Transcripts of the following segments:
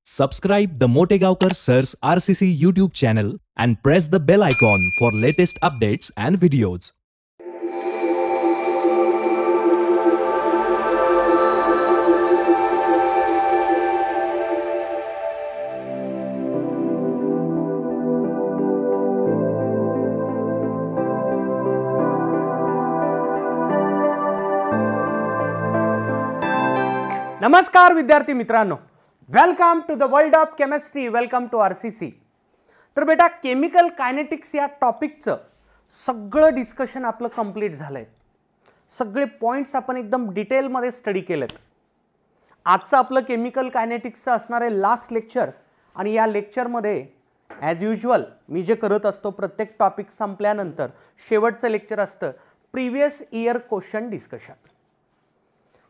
Subscribe the Motegaonkar Sir's RCC YouTube channel and press the bell icon for latest updates and videos. नमस्कार विद्यार्थी मित्रांनो, welcome to the world of chemistry, welcome to RCC. तर बेटा chemical kinetics या टॉपिकचं सगळं discussion आपलं complete झालंय। सगळे पॉइंट्स आपण एकदम डिटेलमध्ये स्टडी केलेत। आजचं आपलं केमिकल कायनेटिक्सचं असणार आहे लास्ट लेक्चर आणि या लेक्चरमध्ये ॲज युजुअल मी जे करत असतो प्रत्येक टॉपिक संपल्यानंतर शेवटचं लेक्चर असतं प्रीवियस इयर क्वेश्चन डिस्कशन।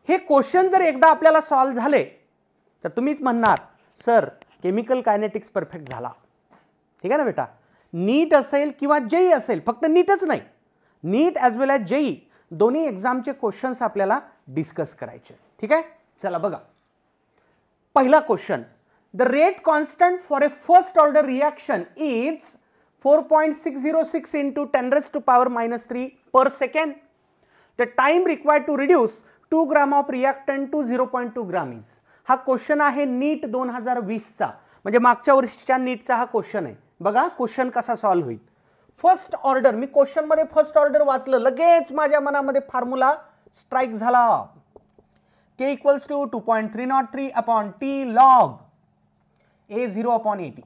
हे क्वेश्चन जर एकदा आपल्याला सॉल्व झाले तर तुम्हीच म्हणणार सर केमिकल कायनेटिक्स परफेक्ट झाला। ठीक आहे ना बेटा, नीट असेल किंवा जेई असेल, फक्त नीटच नाही, नीट ॲज वेल ॲज जेई दोन्ही एक्झामचे क्वेश्चन्स आपल्याला डिस्कस करायचे। ठीक आहे, चला बघा पहिला question, the rate constant for a first order reaction is 4.606 into 10⁻³ per second. The time required to reduce 2 gram of reactant to 0.2 gram is. हा क्वेश्चन आहे नीट 2020 चा, म्हणजे मागच्या वर्षीच्या नीटचा हा क्वेश्चन आहे। बघा क्वेश्चन कसा सॉल्व होईल। फर्स्ट ऑर्डर, मी क्वेश्चन मध्ये फर्स्ट ऑर्डर वाचलं, लगेच माझ्या मनामध्ये फॉर्म्युला स्ट्राइक झाला, k equals to 2.303 upon t log A0/80।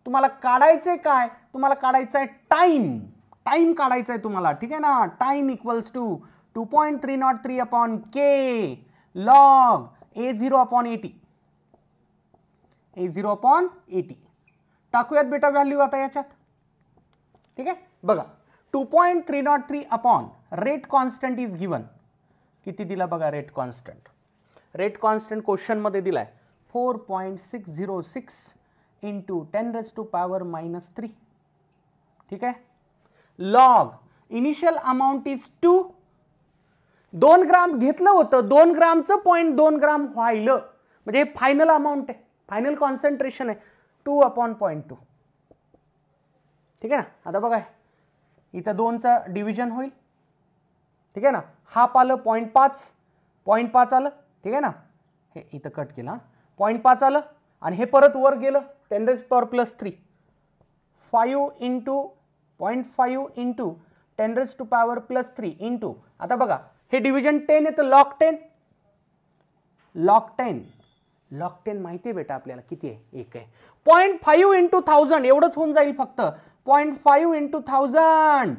तुम्हाला काढायचे काय, तुम्हाला काढायचं आहे टाइम, टाइम काढायचा आहे तुम्हाला। ठीक आहे ना, time equals to 2.303 upon k log A0/80, A0/80 टाकूयात बेटा व्हॅल्यू आता याच्यात। ठीक आहे, बघा 2.303 upon rate constant is given, किती दिला बघा rate constant. Rate constant question मध्ये दिलाय 4.606 into 10⁻³ ठीक आहे, log initial amount is 2, 2 gram घेतलं होतं, 2 ग्रामचं 0.2 ग्राम व्हायलं, म्हणजे फायनल अमाउंट आहे, फायनल कॉन्सन्ट्रेशन आहे 2/0.2। ठीक आहे ना, आता बघा इथं 2चा डिव्हिजन होईल। ठीक आहे ना, हाफ आलं 0.5 आलं। ठीक आहे ना, हे इथं कट केला, 0.5 आलं आणि हे परत वर गेलं 10⁻³ 5 into 0.5 into 10⁻³ इंटू, आता बघा हे डिव्हिजन 10 आहे तर लॉग 10, लॉग 10, लॉग 10 माहिती आहे बेटा आपल्याला किती आहे, 1 आहे। 0.5 into 1000 एवढंच होऊन जाईल फक्त, 0.5 into 1000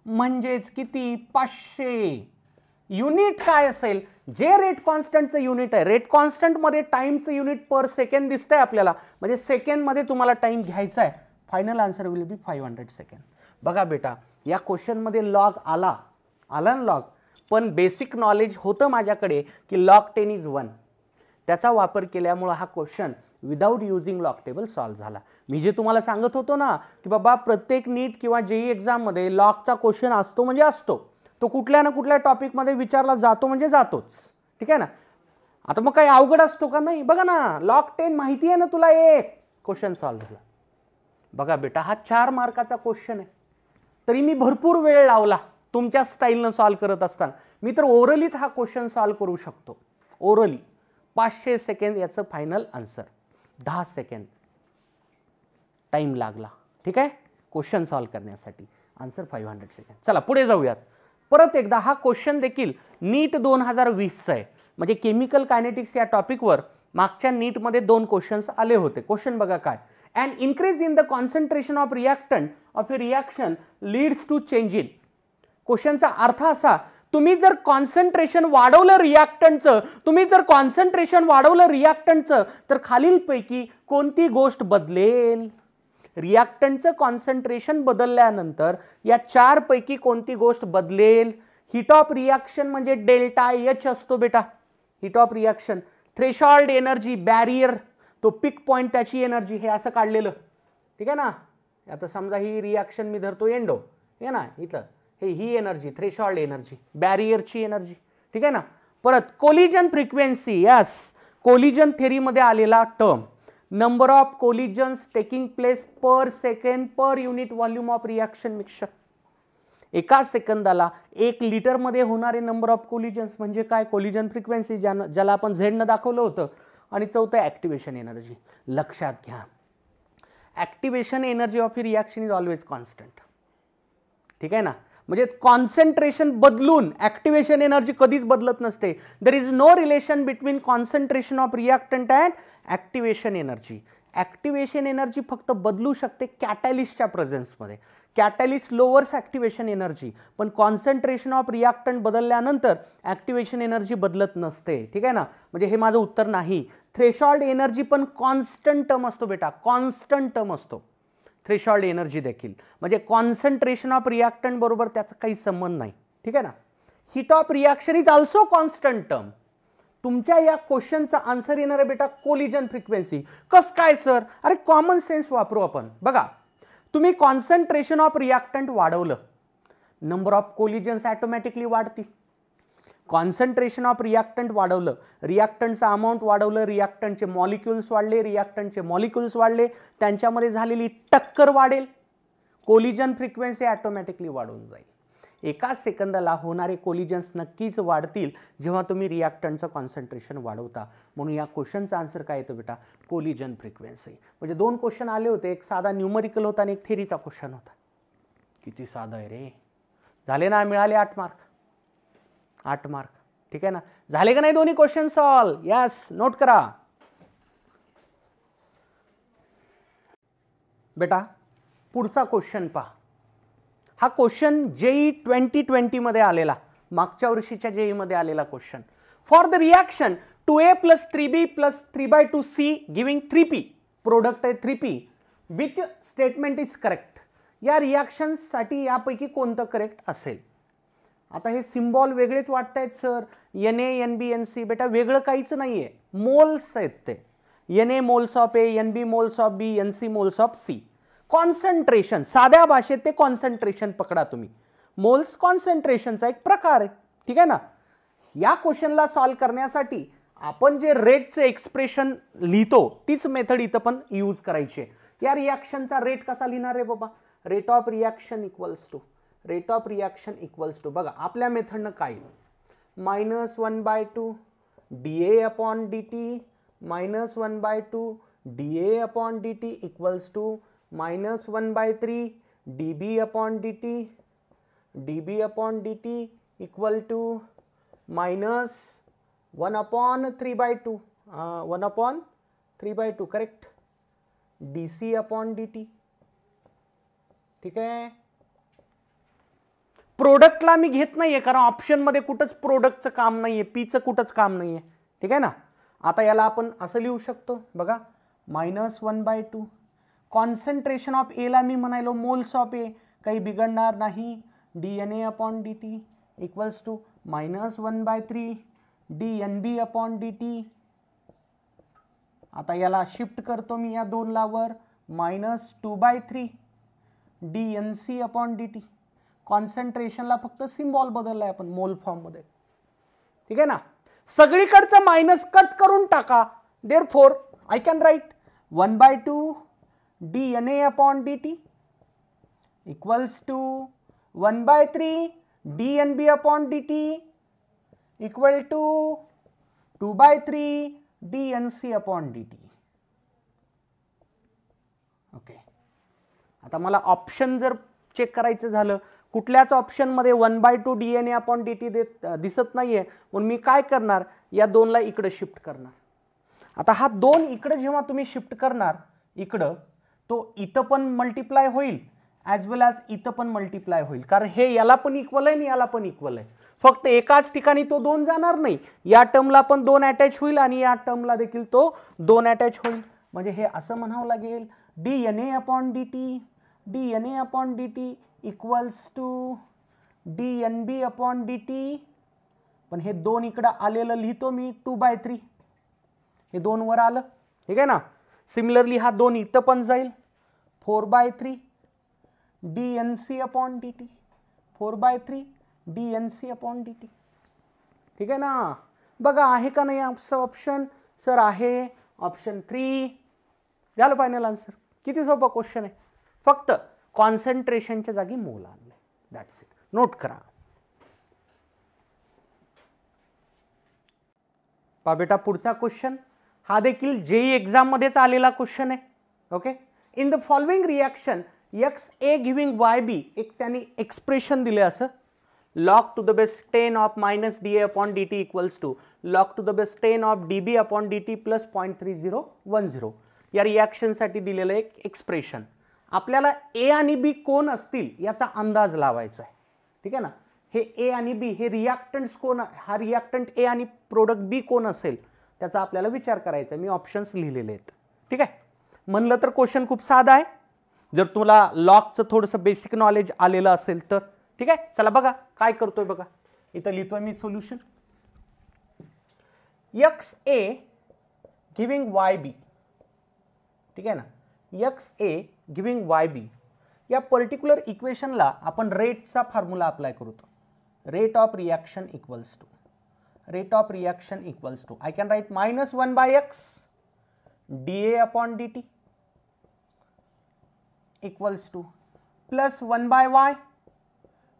म्हणजेच किती, 500। युनिट काय असेल, जे रेट कॉन्स्टंटचं युनिट आहे, रेट कॉन्स्टंट मध्ये टाइमचं युनिट पर सेकंड दिसतंय आपल्याला, म्हणजे सेकंड मध्ये तुम्हाला टाइम घ्यायचा आहे। Final answer will be 500 second. बघा बेटा या क्वेश्चन मध्ये लॉग आला ना लॉग, पण बेसिक नॉलेज होतं माझ्याकडे की लॉग 10 इज 1, त्याचा वापर केल्यामुळे हा question without using log table solve झाला। मी जे तुम्हाला सांगत होतो ना की बाबा प्रत्येक नीट किंवा जेई एक्झाम मध्ये लॉगचा क्वेश्चन असतो म्हणजे असतो, तो कुठल्या ना कुठल्या टॉपिक मध्ये विचारला जातो म्हणजे जातोच। ठीक आहे ना, आता मग काही अवघड असतो का, नाही। बघा ना लॉग 10 माहिती आहे ना तुला, एक क्वेश्चन सॉल्व झाला। बघा बेटा हा 4 मार्काचा क्वेश्चन आहे, तरी मी भरपूर वेळ लावला तुमच्या स्टाईलनं सॉल्व करत असताना। मी तर ओरलीच हा क्वेश्चन सॉल्व करू शकतो, ओरली 500 सेकंड याचं फायनल आन्सर, 10 सेकंड टाइम लागला। ठीक आहे, क्वेश्चन सॉल्व करण्यासाठी, आन्सर 500 सेकंड। चला पुढे जाऊयात। परत एकदा हा क्वेश्चन देखील नीट 2020 आहे, म्हणजे केमिकल कायनेटिक्स या टॉपिकवर मागच्या नीटमध्ये 2 क्वेश्चन्स आले होते। क्वेश्चन बघा काय, an increase in the concentration of reactant of a reaction leads to change in। क्वेश्चनचा अर्थ असा, तुम्ही जर कॉन्सन्ट्रेशन वाढवलं रिएक्टंटचं, तुम्ही जर कॉन्सन्ट्रेशन वाढवलं रिएक्टंटचं तर खालीलपैकी कोणती गोष्ट बदलेल। रिएक्टंटचं कॉन्सन्ट्रेशन बदलल्यानंतर या 4 पैकी कोणती गोष्ट बदलेल। हीट ऑफ रिएक्शन म्हणजे डेल्टा एच असतो बेटा, heat of reaction, threshold energy, barrier, तो पिक पॉइंट त्याची एनर्जी, हे असं काढलेलं। ठीक आहे ना, आता समजा ही रिएक्शन मी धरतो एंडो, हे ना इथं हे ही एनर्जी थ्रेशोल्ड एनर्जी, बॅरियरची एनर्जी। ठीक आहे ना, परत कोलिजन फ्रिक्वेन्सी, यस कोलिजन थेरीमध्ये आलेला term, number of collisions taking place per second per unit volume of reaction mixture. एका सेकंदाला 1 लिटरमध्ये होणारे नंबर ऑफ कोलिजन्स म्हणजे काय, कोलिजन फ्रिक्वेन्सी ज्याला आपण झेडनं दाखवलं होतं. आणि चौथं ॲक्टिवेशन एनर्जी. लक्षात घ्या, activation energy of reaction is always constant. ठीक आहे ना, म्हणजे कॉन्सन्ट्रेशन बदलून ॲक्टिवेशन एनर्जी कधीच बदलत नसते. There is no relation between concentration of reactant and activation energy. Activation energy फक्त बदलू शकते कॅटॅलिस्टच्या प्रेझेन्समध्ये. कॅटॅलिस्ट लोअर्स ॲक्टिवेशन एनर्जी, पण कॉन्सन्ट्रेशन ऑफ रिॲक्टंट बदलल्यानंतर ॲक्टिवेशन एनर्जी बदलत नसते. ठीक आहे ना, म्हणजे हे माझं उत्तर नाही. थ्रेशोल्ड एनर्जी पण कॉन्स्टंट टर्म असतो बेटा, कॉन्स्टंट टर्म असतो थ्रेशोल्ड एनर्जी देखील, म्हणजे कॉन्सन्ट्रेशन ऑफ रिॲक्टंट बरोबर त्याचा काही संबंध नाही. ठीक आहे ना. Heat of reaction is also constant term. तुमच्या या क्वेश्चनचा आन्सर येणार आहे बेटा कोलिजन फ्रिक्वेन्सी. कस काय सर? अरे कॉमन सेन्स वापरू आपण. बघा, तुम्ही कॉन्सन्ट्रेशन ऑफ रिॲक्टंट वाढवलं, नंबर ऑफ कोलिजन्स ऑटोमॅटिकली वाढतील. कॉन्सन्ट्रेशन ऑफ रिॲक्टंट वाढवलं, रिॲक्टंटचं अमाऊंट वाढवलं, रिॲक्टंटचे मॉलिक्युल्स वाढले, रिॲक्टंटचे मॉलिक्युल्स वाढले, त्यांच्यामध्ये झालेली टक्कर वाढेल, कोलिजन फ्रिक्वेन्सी ऑटोमॅटिकली वाढून जाईल. एका सेकंदाला होणारे कोलिजन्स नक्कीच वाढतील जेव्हा तुम्ही रिॲक्टंटचं कॉन्सन्ट्रेशन वाढवता. म्हणून या क्वेश्चनचा आन्सर काय येतो बेटा, कोलिजन फ्रिक्वेन्सी. म्हणजे 2 क्वेश्चन आले होते, एक साधा न्यूमरिकल होता आणि एक थेरीचा क्वेश्चन होता. किती साधा आहे रे. झाले ना, मिळाले 8 मार्क. 8 मार्क. ठीक आहे ना, झाले का नाही दोन्ही क्वेश्चन सॉल्व? यस, नोट करा बेटा. पुढचा क्वेश्चन पहा. हा क्वेश्चन जेई 2020 मध्ये आलेला, मागच्या वर्षीच्या जेई मध्ये आलेला question. For the reaction 2a + 3b + 3/2c giving 3p, product आहे 3p, which statement is correct. या रिॲक्शनसाठी यापैकी कोणतं करेक्ट असेल? आता हे सिम्बॉल वेगळेच वाटतायत सर, Na, Nb, Nc. बेटा वेगळं काहीच नाहीये, मोल्स आहेत ते. Na moles of A, Nb moles of B, Nc moles of C. Concentration, साध्या भाषेत ते कॉन्सन्ट्रेशन पकडा तुम्ही. मोल्स कॉन्सन्ट्रेशनचा एक प्रकार आहे. ठीक आहे ना. या क्वेश्चनला सॉल्व्ह करण्यासाठी आपण जे रेटचे एक्सप्रेशन लिहितो तीच मेथड इथं पण यूज करायची आहे. या रिॲक्शनचा रेट कसा लिहिणार आहे बाबा? Rate of reaction equals to बघा आपल्या मेथडनं काय -1/2 dA/dt -1/2 dA/dt equals to -1/3 dB/dt equal to -1/3/2 1/3/2 correct dC/dt. ठीक आहे. प्रोडक्टला मी घेत नाहीये कारण ऑप्शन मध्ये कुठंच प्रोडक्टचं काम नाहीये, पीचं कुठंच काम नाहीये. ठीक आहे ना. आता याला आपण असं लिहू शकतो बघा, -1/2 कॉन्सन्ट्रेशन ऑफ ए ला मी म्हणालो मोल्स ऑफ ए, काही बिघडणार नाही, dNA/dt इक्वल्स टू -1/3 dNB/dt. आता याला शिफ्ट करतो मी या 2 ला वर, -2/3 dNc/dt. कॉन्सन्ट्रेशनला फक्त सिम्बॉल बदललाय आपण मोल फॉर्म मध्ये. ठीक आहे ना. सगळीकडचं मायनस कट करून टाका. Therefore I can write 1/2 dNA/dt equals to 1/3 dNB/dt equal to 2/3 dNc/dt. Okay. आता मला ऑप्शन जर चेक करायचं झालं, कुठल्याच ऑप्शन मध्ये 1/2 dNA/dt दिसत नाहीये, म्हणून मी काय करणार, या 2 ला इकडे शिफ्ट करणार. आता हा 2 इकडे जेव्हा तुम्ही शिफ्ट करणार इकडं, तो इथं पण मल्टिप्लाय होईल ॲज वेल ॲज इथं पण मल्टिप्लाय होईल, कारण हे याला पण इक्वल आहे आणि याला पण इक्वल आहे. फक्त एकाच ठिकाणी तो 2 जाणार नाही, या टर्मला पण 2 अटॅच होईल आणि या टर्मला देखील तो 2 अटॅच होईल. म्हणजे हे असं म्हणावं लागेल dNA/dt इक्वल्स टू dNB/dt. पण हे 2 इकडं आलेलं लिहितो मी 2/3, हे 2 वर आलं. ठीक आहे ना. सिमिलरली हा 2 इथं पण जाईल 4/3 dNc/dt 4/3 dNc/dt. ठीक आहे ना. बघा आहे का नाही असं ऑप्शन? सर आहे ऑप्शन 3. झालं फायनल आन्सर. किती सोपा क्वेश्चन आहे, फक्त कॉन्सन्ट्रेशनच्या जागी मोल आणले, दॅट्स इट. नोट करा. पहा बेटा पुढचा क्वेश्चन हा देखील जेई एक्झाम मध्येच आलेला क्वेश्चन आहे. Okay. In the following reaction X A giving Y B, एक त्यांनी एक्सप्रेशन दिले असं, log to the base 10 of minus dA upon dt equals to log to the base 10 of dB upon dt plus 0.3010. या reaction साठी दिलेलं एक expression. आपल्याला ए आणि बी कोण असतील याचा अंदाज लावायचा आहे. ठीक आहे ना. हे ए आणि बी हे रिॲक्टंट्स कोण, हा रिॲक्टंट ए आणि प्रोडक्ट बी कोण असेल त्याचा आपल्याला विचार करायचा आहे. मी ऑप्शन्स लिहिलेले आहेत. ठीक आहे. म्हणलं तर क्वेश्चन खूप साधा आहे जर तुला लॉगचं थोडंसं बेसिक नॉलेज आलेलं असेल तर. ठीक आहे. चला बघा काय करतोय बघा. इथं लिहितोय मी solution. X A giving Y B. ठीक आहे ना. X A giving Y B या पर्टिक्युलर इक्वेशनला आपण रेटचा फॉर्म्युला अप्लाय करतो. Rate of reaction equals to, rate of reaction equals to I can write -1/x dA upon dt equals to +1/y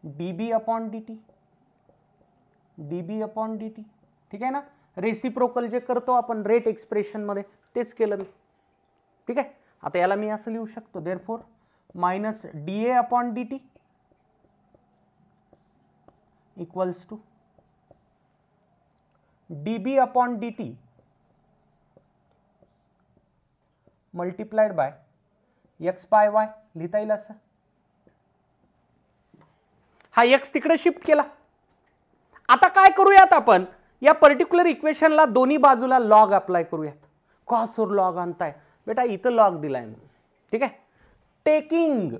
dB upon dt, dB upon dt. ठीक आहे ना. Reciprocal जे करतो आपण रेट एक्सप्रेशन मध्ये तेच केलं मी. ठीक आहे. आता याला मी असं लिहू शकतो therefore -dA upon dt equals to dB upon dt multiplied by x/y लिहिता येईल असं. हा x तिकडे शिफ्ट केला. आता काय करूयात आपण या पर्टिक्युलर इक्वेशनला दोन्ही बाजूला लॉग अप्लाय करूयात. कॉसवर लॉग आणताय बेटा, इथं लॉग दिलाय म्हणून. ठीक आहे. Taking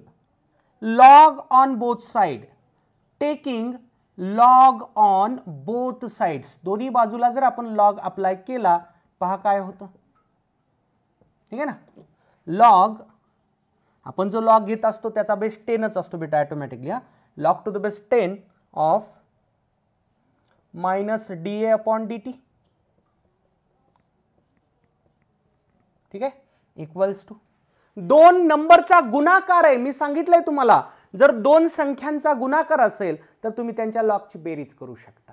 log on both side, taking log on both sides, दोन्ही बाजूला जर आपण लॉग अप्लाय केला पहा काय होतं. ठीक आहे ना. लॉग आपण जो लॉग घेत असतो त्याचा बेस 10च असतो बेटा automatically. log to the base 10 of -dA upon dt. ठीक आहे. इक्वल्स टू दोन नंबरचा गुणाकार आहे. मी सांगितलंय तुम्हाला जर दोन संख्यांचा गुणाकार असेल तर तुम्ही त्यांच्या लॉगची बेरीज करू शकता.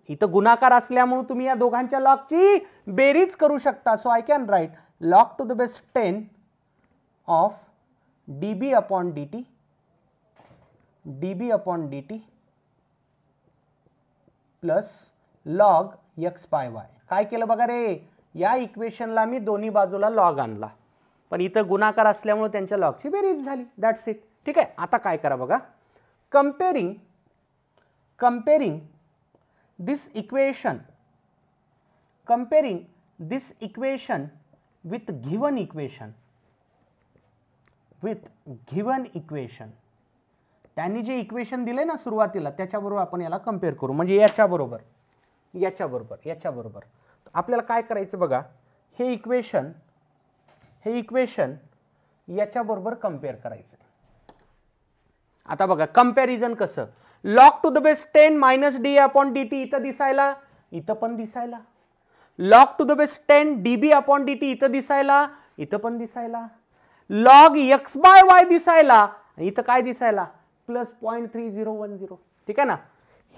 इथं गुणाकार असल्यामुळे तुम्ही या दोघांच्या लॉगची बेरीज करू शकता. So I can right log to the base 10 of dB upon dt, dB upon dt plus log x/y. काय केलं बघा रे, या इक्वेशनला मी दोन्ही बाजूला लॉग आणला पण इथं गुणाकार असल्यामुळे त्यांच्या लॉगची बेरीज झाली. That's it. ठीक आहे. आता काय करा बघा. Comparing this equation, comparing this equation with given equation, with given equation, त्यांनी जे इक्वेशन दिले ना सुरुवातीला त्याच्याबरोबर आपण याला कंपेअर करू. म्हणजे याच्याबरोबर आपल्याला काय करायचं बघा. हे इक्वेशन याच्याबरोबर कंपेअर करायचं. आता बघा कंपॅरिझन कसं. log to the base 10 -dA upon dt इथं दिसायला, इथं पण दिसायला. log to the base 10 dB upon dt इथं दिसायला, इथं पण दिसायला. log x/y दिसायला, इथं काय दिसायला +0.3010. ठीक आहे ना.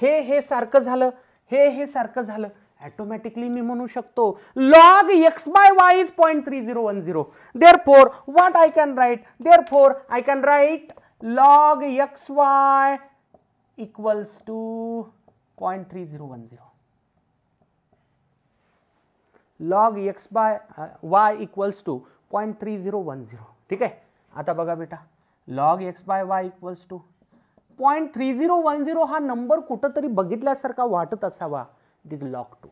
हे सारखं झालं, हे सारखं झालं. ऑटोमॅटिकली मी म्हणू शकतो log x/y is 0.3010. therefore what I can write, therefore I can write log xy equals to 0.3010. log x/y equals to 0.3010. ठीक आहे. आता बघा बेटा log x/y equals to 0.3010 हा नंबर कुठंतरी बघितल्यासारखा वाटत असावा. It is log 2.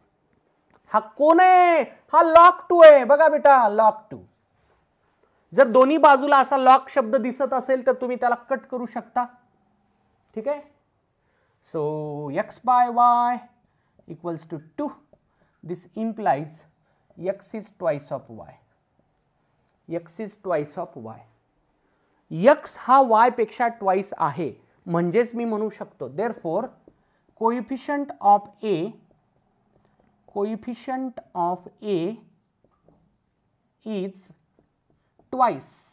हा कोण आहे, हा log 2 आहे. बघा बेटा log 2. जर दोन्ही बाजूला असा log शब्द दिसत असेल तर तुम्ही त्याला कट करू शकता. ठीक आहे. So x/y equals to 2. this implies x is twice of y. x is twice of y. x हा y पेक्षा ट्वाइस आहे म्हणजेच मी म्हणू शकतो therefore coefficient of a coefficient of A is twice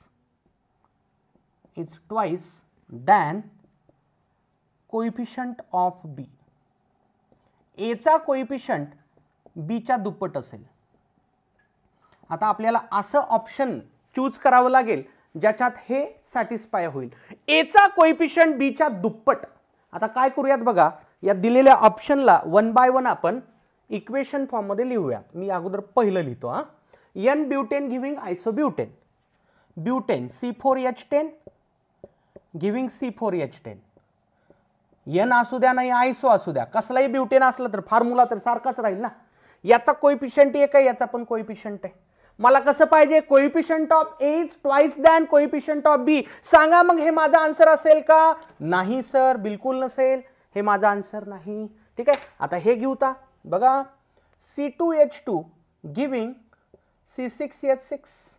than coefficient of B. A चा coefficient बी च्या दुप्पट असेल. आता आपल्याला असं ऑप्शन चूज करावं लागेल ज्याच्यात हे सॅटिस्फाय होईल. ए चा कोइफिशियंट बी च्या दुप्पट. आता काय करूयात बघा, या दिलेल्या ऑप्शनला वन बाय वन आपण इक्वेशन फॉर्म मध्ये लिहूयात. मी अगोदर पहिलं लिहितो हा. N butane giving isobutane, butane C4H10 giving C4H10. N असू द्या नाही आयसो असू द्या, कसलाही ब्युटेन असलं तर फॉर्म्युला तर सारखाच राहील ना. याचा कोइफिशियंट एक आहे, याचा पण कोइफिशियंट आहे. मला कसं पाहिजे, coefficient of A is twice than coefficient of B. सांगा मग हे माझा आन्सर असेल का? नाही सर, बिलकुल नसेल. हे माझा आन्सर नाही. ठीक आहे, आता हे घेऊ ता बघा. C2H2 giving C6H6.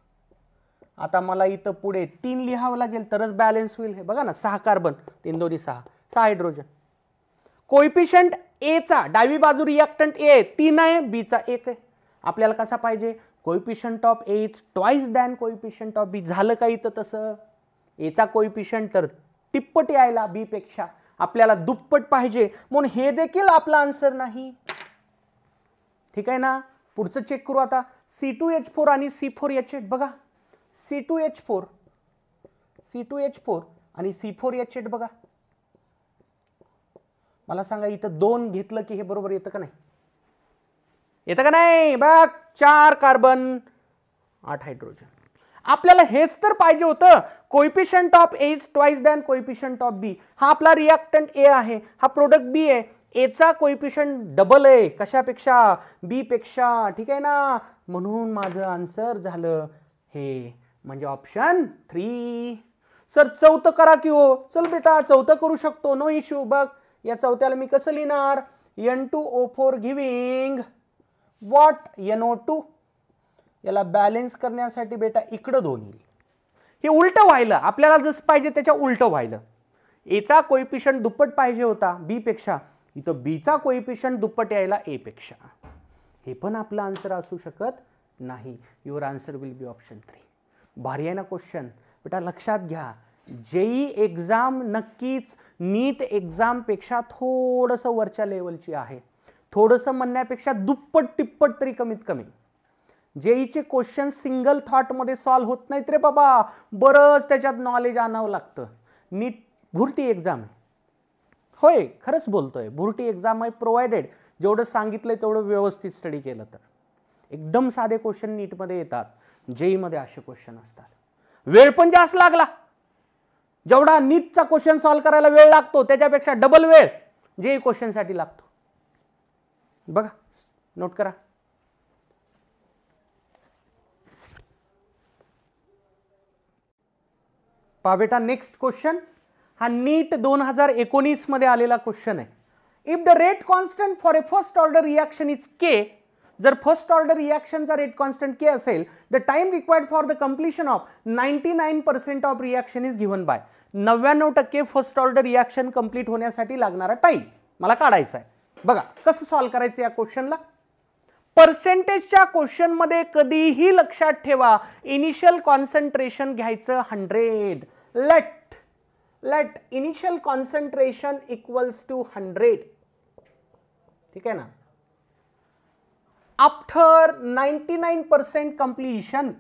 आता मला इथं पुढे 3 लिहावं लागेल तरच बॅलन्स होईल. हे बघा ना, 6 कार्बन, 3 2 6, 6 हायड्रोजन. कोइफिशियंट ए चा डावी बाजू रिएक्टंट ए 3 आहे, बी चा 1 आहे. आपल्याला कसा पाहिजे, coefficient of A is twice than coefficient of B. झालं का इथं तसं? ए चा कोइफिशियंट तर तिप्पट यायला बी पेक्षा, आपल्याला दुप्पट पाहिजे, म्हणून हे देखील आपला आन्सर नाही. ठीक आहे ना. पुढचं चेक करू आता. C2H4 आणि C4H8 बघा. C2H4 आणि C4H8 बघा. मला सांगा इथं 2 घेतलं की हे बरोबर येतं का नाही? येतं का नाही? बघ, 4 कार्बन 8 हायड्रोजन. आपल्याला हेच तर पाहिजे होतं. Coefficient of A is twice than coefficient of B. हा आपला रिएक्टंट ए आहे, हा प्रोडक्ट बी आहे. ए चा कोइफिशियंट डबल आहे, कशापेक्षा? बी पेक्षा. ठीक आहे ना, म्हणून माझं आन्सर झालं हे, म्हणजे ऑप्शन 3. सर चौथं करा की हो. चल बेटा, चौथं करू शकतो, नो इश्यू. बघ, या चौथ्याला मी कसं लिहिणार? N2O4 giving what? NO2. याला बॅलन्स करण्यासाठी बेटा इकडं 2 येईल. हे उलटं व्हायला, आपल्याला जसं पाहिजे त्याच्या उलटं व्हायला. ए चा कोइफिशियंट दुप्पट पाहिजे होता बी पेक्षा, इथं बी चा कोइफिशियंट दुप्पट यायला ए पेक्षा. हे पण आपलं आन्सर असू शकत नाही. Your answer will be option 3. भारी आहे ना क्वेश्चन बेटा. लक्षात घ्या, जेई एक्झाम नक्कीच नीट एक्झाम पेक्षा थोडंसं वरच्या लेवलची आहे. थोडंसं म्हणण्यापेक्षा दुप्पट तिप्पट तरी कमीत कमी. जेईचे क्वेश्चन सिंगल थॉट मध्ये सॉल्व्ह होत नाहीत रे बाबा, बरंच त्याच्यात नॉलेज आणावं लागतं. नीट भुरटी एक्झाम आहे. होय, खरंच बोलतोय, भुरटी एक्झाम आहे. प्रोव्हाइडेड जेवढं सांगितलंय तेवढं व्यवस्थित स्टडी केलं तर एकदम साधे क्वेश्चन नीटमध्ये येतात. जेई मध्ये असे क्वेश्चन असतात. वेळ पण जास्त लागला. जेवढा नीटचा क्वेश्चन सॉल्व्ह करायला वेळ लागतो त्याच्यापेक्षा डबल वेळ जेई क्वेश्चन साठी लागतो. बघा, नोट करा. पहा बेटा, नेक्स्ट क्वेश्चन हा नीट 2019 मध्ये आलेला क्वेश्चन आहे. If the rate constant for a first order reaction is K, जर फर्स्ट ऑर्डर रिएक्शनचा रेट कॉन्स्टंट के असेल, the time required for the completion of 99% of reaction is given by. 99% first order reaction complete होण्यासाठी लागणारा time मला काढायचा आहे. बघा कसं सॉल्व्ह करायचं या क्वेश्चनला. पर्सेंटेजच्या क्वेश्चन मध्ये कधीही लक्षात ठेवा, इनिशियल कॉन्सन्ट्रेशन घ्यायचं 100. Let initial concentration equals to 100. ठीक आहे ना. आफ्टर 99% कंप्लीशन,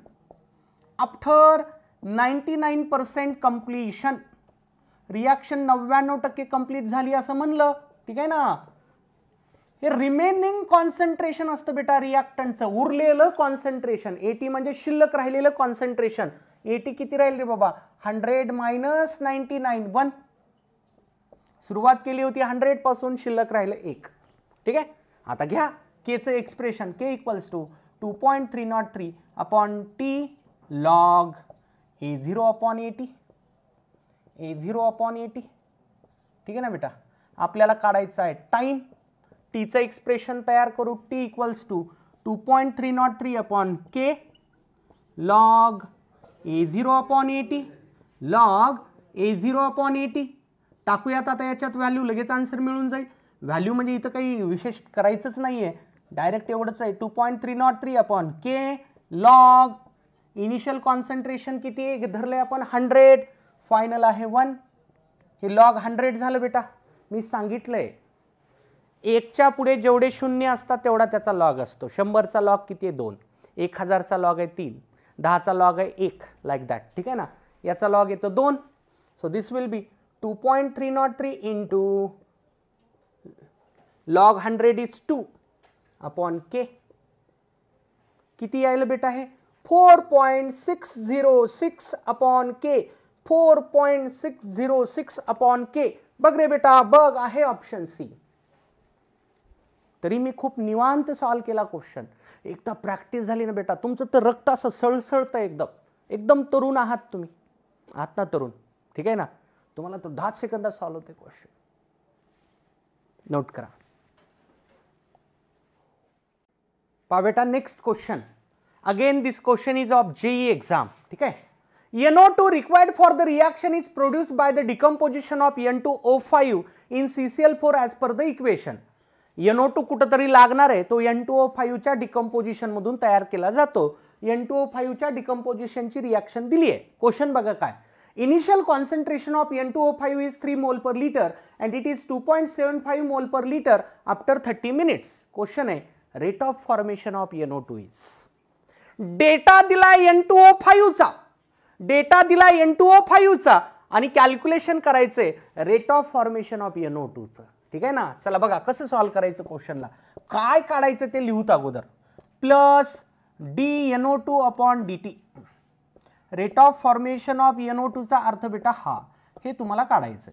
रिएक्शन 99% कंप्लीट झाली असं म्हणलं. ठीक आहे ना. हे रिमेनिंग कॉन्सन्ट्रेशन असतं बेटा रिएक्टंटचं, उरलेलं कॉन्सन्ट्रेशन. 80 म्हणजे शिल्लक राहिलेलं कॉन्सन्ट्रेशन. 80 किती राहील रे बाबा? 100 मायनस 99 1. सुरुवात केली होती 100 पासून, शिल्लक राहिलं 1. ठीक आहे. आता घ्या केचं expression. K equals to 2.303 upon T log A0 upon 80. ठीक आहे ना बेटा. आपल्याला काढायचं आहे टाइम. टीचं एक्सप्रेशन तयार करू. T equals to 2.303 upon K log A0 upon 80. Log A0 upon 80 टाकूयात. आता याच्यात व्हॅल्यू लगेच आन्सर मिळून जाईल. व्हॅल्यू म्हणजे इथं काही विशेष करायचंच नाहीये. डायरेक्ट एवढंच आहे 2.303 upon K log initial concentration किती आहे धरले आपण 100 फायनल आहे 1 हे लॉग 100 झालं बेटा मी सांगितलंय 1च्या पुढे जेवढे शून्य असतात तेवढा त्याचा लॉग असतो 100चा लॉग किती आहे 2 1000चा लॉग आहे 3 10चा लॉग आहे 1 लाईक दॅट ठीक आहे ना याचा लॉग येतो 2 so this will be 2.303 into log 100 is 2 upon K किती यायला बेटा हे 4.606 अपॉन के 4.606 अपॉन के बघ रे बेटा बघ आहे ऑप्शन सी तरी मी खूप निवांत सॉल्व केला क्वेश्चन एकदा प्रॅक्टिस झाली ना बेटा तुमचं तर रक्त असं सळसळतं एकदम तरुण आहात तुम्ही आहात ना तरुण ठीक आहे ना तुम्हाला तर 10 सेकंदात सॉल्व होते क्वेश्चन नोट करा पहा बेटा next question again this question is of JEE exam ठीक है NO2 required for the reaction is produced by the decomposition of N2O5 in CCl4 as per the equation. NO2 कुठेतरी लागणार आहे तो N2O5 च्या डिकम्पोजिशन मधून तयार केला जातो N2O5 च्या डिकम्पोजिशनची रिएक्शन दिली आहे क्वेश्चन बघा काय initial concentration of N2O5 is 3 mol per liter and it is 2.75 mol per liter after 30 minutes. Question आहे rate of formation of NO2 is data दिला N2O5 चा डेटा दिला N2O5 चा आणि कॅल्क्युलेशन करायचंय rate of formation of NO2 चं ठीक आहे ना चला बघा कसं सॉल्व करायचं क्वेश्चनला काय काढायचं ते लिहूत अगोदर plus dNO2 upon dt rate of formation of NO2 चा अर्थ बेटा हा हे तुम्हाला काढायचंय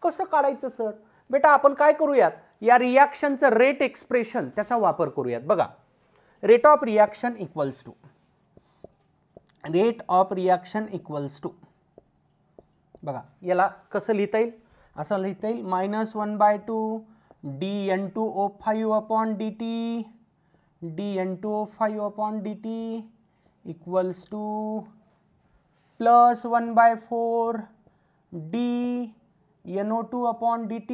कसं काढायचं सर बेटा आपण काय करूयात या रिएक्शनचं रेट एक्सप्रेशन त्याचा वापर करूयात बघा rate of reaction equals to rate of reaction equals to बघा याला कसं लिहिता येईल असं लिहिता येईल -1/2 dN2O5 upon dt dN2O5 upon dt equals two plus 1/4 dNO2 upon dt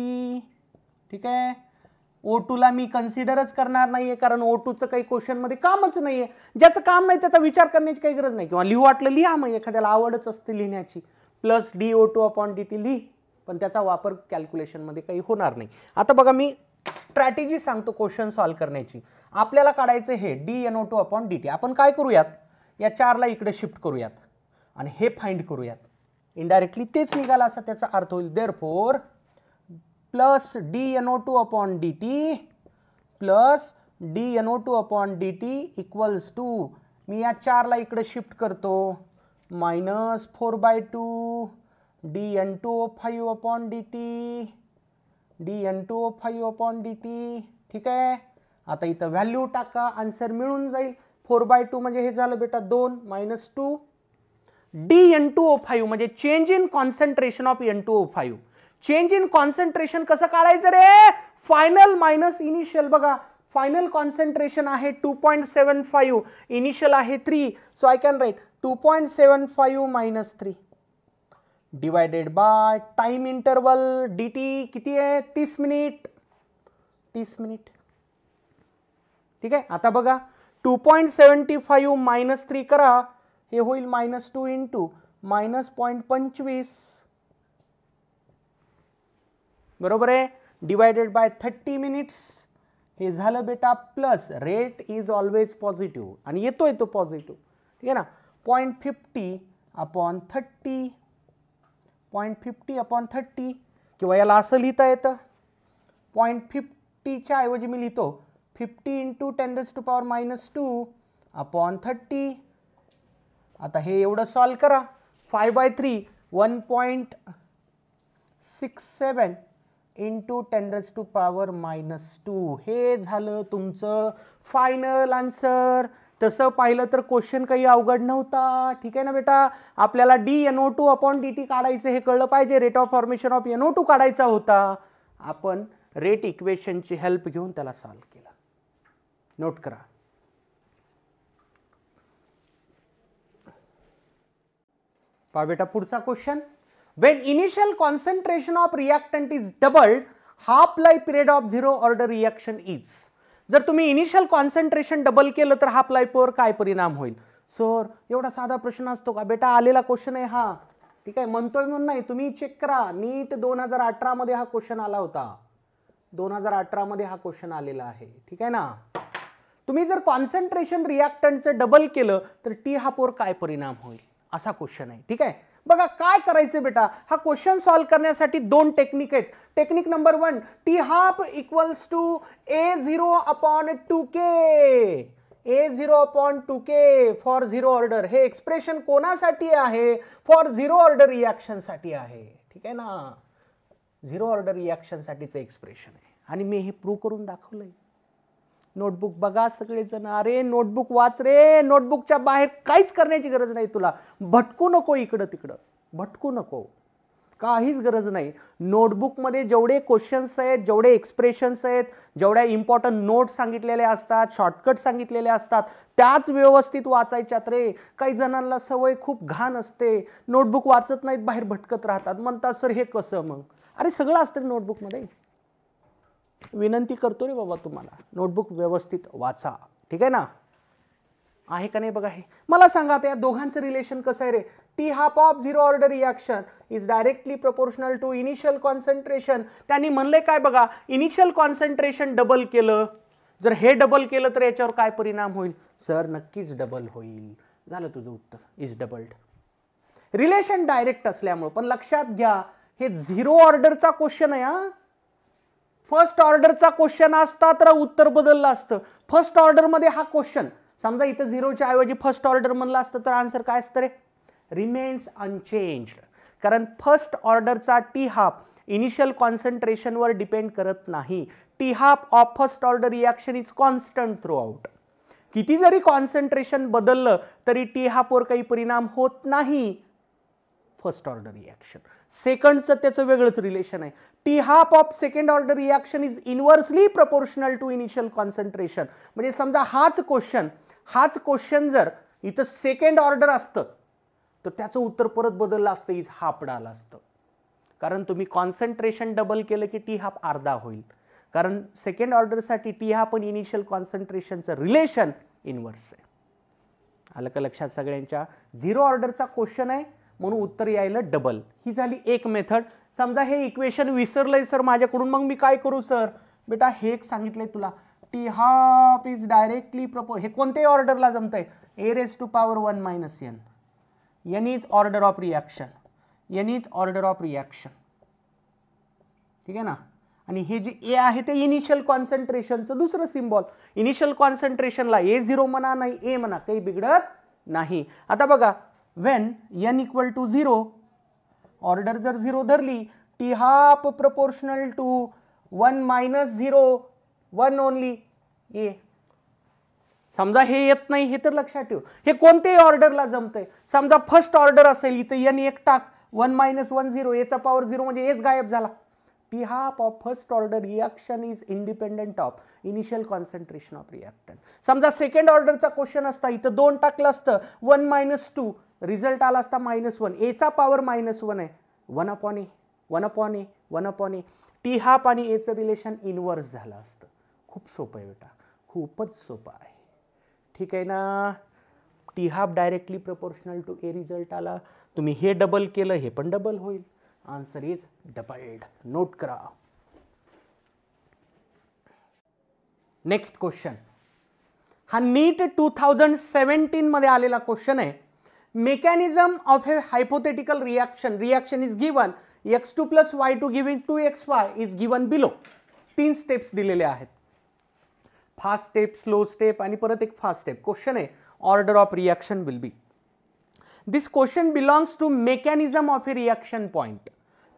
ठीक आहे O2 ला मी कन्सिडरच करणार नाहीये कारण O2 चं काही क्वेश्चन मध्ये कामच नाहीये ज्याचं काम नाही त्याचा विचार करण्याची काही गरज नाही किंवा लिहू वाटलं लिहा मग एखाद्याला आवडच असते लिहिण्याची प्लस dO2 अपॉन dt लिही पण त्याचा वापर कॅल्क्युलेशन मध्ये काही होणार नाही आता बघा मी स्ट्रॅटेजी सांगतो क्वेश्चन सॉल्व करण्याची आपल्याला काढायचं हे dNO2 अपॉन dt आपण काय करूयात या 4 ला इकडे शिफ्ट करूयात आणि हे फाइंड करूयात इनडायरेक्टली तेच निघाला असा त्याचा अर्थ होईल therefore plus dNO2 upon dt plus dNO2 upon dt equals to मी या 4 ला इकडे शिफ्ट करतो -4/2 dN2O5 upon dt dN2O5 upon dt ठीक आहे आता इथं व्हॅल्यू टाका आन्सर मिळून जाईल 4/2 म्हणजे हे झालं बेटा 2 -2 dN2O5 म्हणजे change in concentration of N2O5 change in concentration कसं काढायचं रे फायनल मायनस इनिशियल बघा फायनल कॉन्सन्ट्रेशन आहे 2.75 इनिशियल आहे 3 so I can right 2.75 - 3 divided by time interval dt किती आहे 30 मिनिट ठीक आहे आता बघा 2.75 - 3 करा हे होईल -2 इंटू -0.25 बरोबर आहे डिवाइडेड बाय 30 मिनिट्स हे झालं बेटा plus rate is always positive आणि येतोय तो पॉझिटिव्ह ठीक आहे ना 0.50 अपॉन 30 0.50 अपॉन 30 किंवा याला असं लिहिता येतं 0.50 च्या ऐवजी मी लिहितो 50 इंटू 10⁻⁻² अपॉन 30 आता हे एवढं सॉल्व करा 5/3 1.67 इंटू 10⁻⁻² हे झालं तुमचं फायनल आन्सर तसं पाहिलं तर क्वेश्चन काही अवघड नव्हता ठीक आहे ना बेटा आपल्याला dNO2 अपॉन dt काढायचं हे कळलं पाहिजे rate of formation of NO2 काढायचा होता आपण रेट इक्वेशनची हेल्प घेऊन त्याला सॉल्व केला नोट करा पहा बेटा पुढचा question when initial concentration of reactant is doubled half life period of zero order reaction is जर तुम्ही इनिशियल कॉन्सन्ट्रेशन डबल केलं तर हाफ लाईफवर काय परिणाम होईल? सर एवढा साधा प्रश्न असतो का? बेटा आलेला क्वेश्चन आहे हा, ठीक आहे, म्हणतोय म्हणून नाही, तुम्ही चेक करा. नीट 2018 मध्ये हा क्वेश्चन आला होता, 2018 मध्ये हा क्वेश्चन आलेला आहे, ठीक आहे ना. तुम्ही जर कॉन्सन्ट्रेशन रिॲक्टंटचं डबल केलं तर टी हाफवर काय परिणाम होईल असा क्वेश्चन आहे, ठीक आहे. बघा काय करायचं बेटा, हा क्वेश्चन सॉल्व्ह करण्यासाठी दोन टेक्निक आहेत. Technique number 1, T half equals to A0/2K, A0/2K for zero order. हे एक्सप्रेशन कोणासाठी आहे? फॉर झिरो ऑर्डर रिॲक्शन साठी आहे, ठीक आहे ना. झिरो ऑर्डर रिॲक्शन साठीचं एक्सप्रेशन आहे आणि मी हे प्रूव्ह करून दाखवलंय. नोटबुक बघा सगळेजण, अरे नोटबुक वाच रे, नोटबुकच्या बाहेर काहीच करण्याची गरज नाही तुला. भटकू नको इकडं तिकडं, भटकू नको, काहीच गरज नाही. नोटबुकमध्ये जेवढे क्वेश्चन्स आहेत, जेवढे एक्सप्रेशन्स आहेत, जेवढ्या इम्पॉर्टंट नोट सांगितलेले असतात, शॉर्टकट सांगितलेले असतात, त्याच व्यवस्थित वाचायच्यात रे. काही जणांना सवय खूप घाण असते, नोटबुक वाचत नाहीत, बाहेर भटकत राहतात, म्हणतात सर हे कसं मग? अरे सगळं असतं नोटबुकमध्ये. विनंती करतो रे बाबा तुम्हाला, नोटबुक व्यवस्थित वाचा, ठीक आहे ना. आहे का नाही बघा. हे मला सांगा आता या दोघांचं रिलेशन कसं आहे रे? T half of zero order reaction is directly proportional to initial concentration. त्यांनी म्हणले काय बघा, इनिशियल कॉन्सन्ट्रेशन डबल केलं, जर हे डबल केलं तर याच्यावर काय परिणाम होईल? सर नक्कीच डबल होईल. झालं तुझं उत्तर, इज डबल्ड. रिलेशन डायरेक्ट असल्यामुळे. पण लक्षात घ्या हे झिरो ऑर्डरचा क्वेश्चन आहे हा. फर्स्ट ऑर्डरचा क्वेश्चन असता तर उत्तर बदललं असतं. फर्स्ट ऑर्डर मध्ये हा क्वेश्चन, समजा इथं झिरोच्या ऐवजी फर्स्ट ऑर्डर म्हणलं असतं तर आन्सर काय असतं रे? Remains unchanged. कारण फर्स्ट ऑर्डरचा टी हाफ इनिशियल कॉन्सन्ट्रेशनवर डिपेंड करत नाही. T half of first order reaction is constant throughout. किती जरी कॉन्सन्ट्रेशन बदललं तरी टी हाफवर काही परिणाम होत नाही फर्स्ट ऑर्डर रिॲक्शन. सेकंडचं त्याचं वेगळंच रिलेशन आहे. T half of second order reaction is inversely proportional to initial concentration. म्हणजे समजा हाच क्वेश्चन जर इथं सेकंड ऑर्डर असतं तर त्याचं उत्तर परत बदललं असतं, इज हाफ आलं असतं. कारण तुम्ही कॉन्सन्ट्रेशन डबल केलं की टी हाफ अर्धा होईल. कारण सेकंड ऑर्डरसाठी टी हाफ आणि इनिशियल कॉन्सन्ट्रेशनचं रिलेशन इनव्हर्स आहे. आलं का लक्षात सगळ्यांच्या? झिरो ऑर्डरचा क्वेश्चन आहे म्हणून उत्तर यायला डबल. ही झाली एक मेथड. समजा हे इक्वेशन विसरलंय सर माझ्याकडून, मग मी काय करू सर? बेटा हे एक सांगितलंय तुला, टी हाफ इज डायरेक्टली हे कोणत्याही ऑर्डरला जमतंय, a⁻⁻1 n. n is order of reaction, n is order of reaction, ठीक आहे ना. आणि हे जे ए आहे ते इनिशियल कॉन्सन्ट्रेशनचं दुसरं सिम्बॉल. इनिशियल कॉन्सन्ट्रेशनला A0 म्हणा नाही ए म्हणा, काही बिघडत नाही. आता बघा, when n equal to 0, order जर 0 धरली, T half proportional to 1 - 0 1 only A. समजा हे येत नाही हे तर लक्षात ठेव, हे कोणत्याही ऑर्डरला जमतंय. समजा फर्स्ट ऑर्डर असेल, इथं n एक टाक, 1 - 1 0, एचा पॉवर 0 म्हणजे एच गायब झाला. T half of first order reaction is independent of initial concentration of reactant. समजा सेकंड ऑर्डरचा क्वेश्चन असता, इथं 2 टाकलं असतं, 1 - 2, रिझल्ट आला असता -1, एचा पॉवर -1 आहे, 1/a 1/a 1/a. T half आणि एचं रिलेशन इनव्हर्स झालं असतं. खूप सोपं आहे बेटा, खूपच सोपं आहे, ठीक आहे ना. T half directly proportional to A result आला. तुम्ही हे डबल केलं, हे पण डबल होईल. Answer is doubled. नोट करा. नेक्स्ट क्वेश्चन, हा नीट 2017 मध्ये आलेला क्वेश्चन आहे. Mechanism of a hypothetical reaction is given x2 + y2 giving 2xy is given below. 3 steps दिलेले आहेत, फास्ट स्टेप, स्लो स्टेप आणि परत एक फास्ट स्टेप. क्वेश्चन आहे order of reaction will be. This question belongs to mechanism of a reaction point.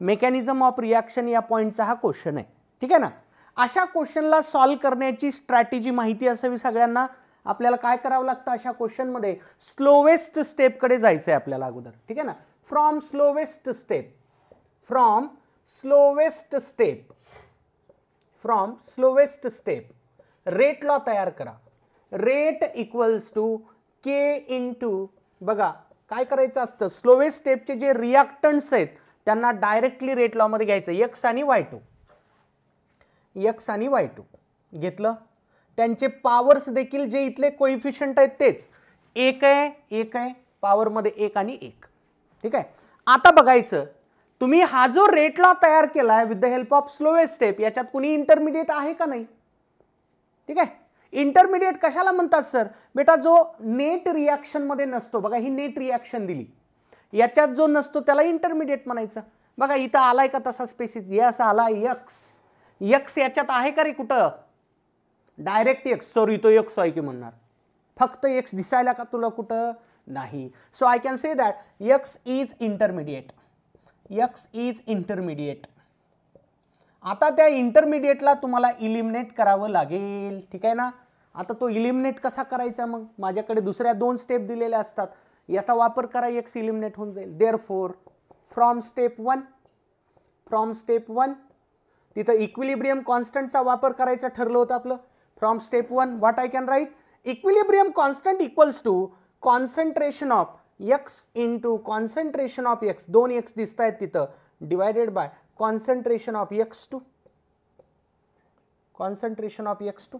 Mechanism of reaction या पॉइंटचा हा question आहे, ठीक आहे ना. अशा क्वेश्चनला सॉल्व्ह करण्याची स्ट्रॅटेजी माहिती असावी सगळ्यांना. आपल्याला काय करावं लागतं अशा क्वेश्चनमध्ये? स्लोवेस्ट स्टेपकडे जायचं आहे आपल्याला अगोदर, ठीक आहे ना. From slowest step rate law तयार करा. Rate equals to K into, बघा काय करायचं असतं, स्लोवेस्ट स्टेपचे जे रिॲक्टंट्स आहेत त्यांना डायरेक्टली रेट लॉ मध्ये घ्यायचं, x आणि y2 घेतलं. त्यांचे पॉवर्स देखील जे इथले कोइफिशियंट आहेत तेच 1 आहे 1 आहे, पॉवर मध्ये 1 आणि 1. ठीक आहे. आता बघायचं तुम्ही हा जो रेट लॉ तयार केलाय with the help of slowest step, याच्यात कुणी इंटरमिडिएट आहे का नाही? ठीक आहे. इंटरमिडिएट कशाला म्हणतात सर? बेटा जो नेट रिॲक्शन मध्ये नसतो, बघा ही नेट रिॲक्शन दिली, याच्यात जो नसतो त्याला इंटरमिडिएट म्हणायचं. बघा इथं आलाय का तसा स्पेसिस? यस आला. एक्स एक्स याच्यात आहे का रे कुठं? Direct x. सॉरी तो एक्स आहे की म्हणणार, फक्त एक्स दिसायला का तुला कुठं? नाही. So I can say that x is intermediate. X is intermediate. आता त्या इंटरमिडिएटला तुम्हाला इलिमिनेट करावं लागेल. ठीक आहे ना. आता तो इलिमिनेट कसा करायचा? मग माझ्याकडे दुसऱ्या 2 स्टेप दिलेल्या असतात, याचा वापर करा, एक्स इलिमिनेट होऊन जाईल. देअरफॉर फ्रॉम स्टेप 1 तिथं इक्विलिब्रियम कॉन्स्टंटचा वापर करायचा ठरलं होतं आपलं. From step 1 what I can write? Equilibrium constant equals to concentration of X into concentration of X, 2 X दिसत आहेत तिथं, divided by concentration of x2. Concentration of x2.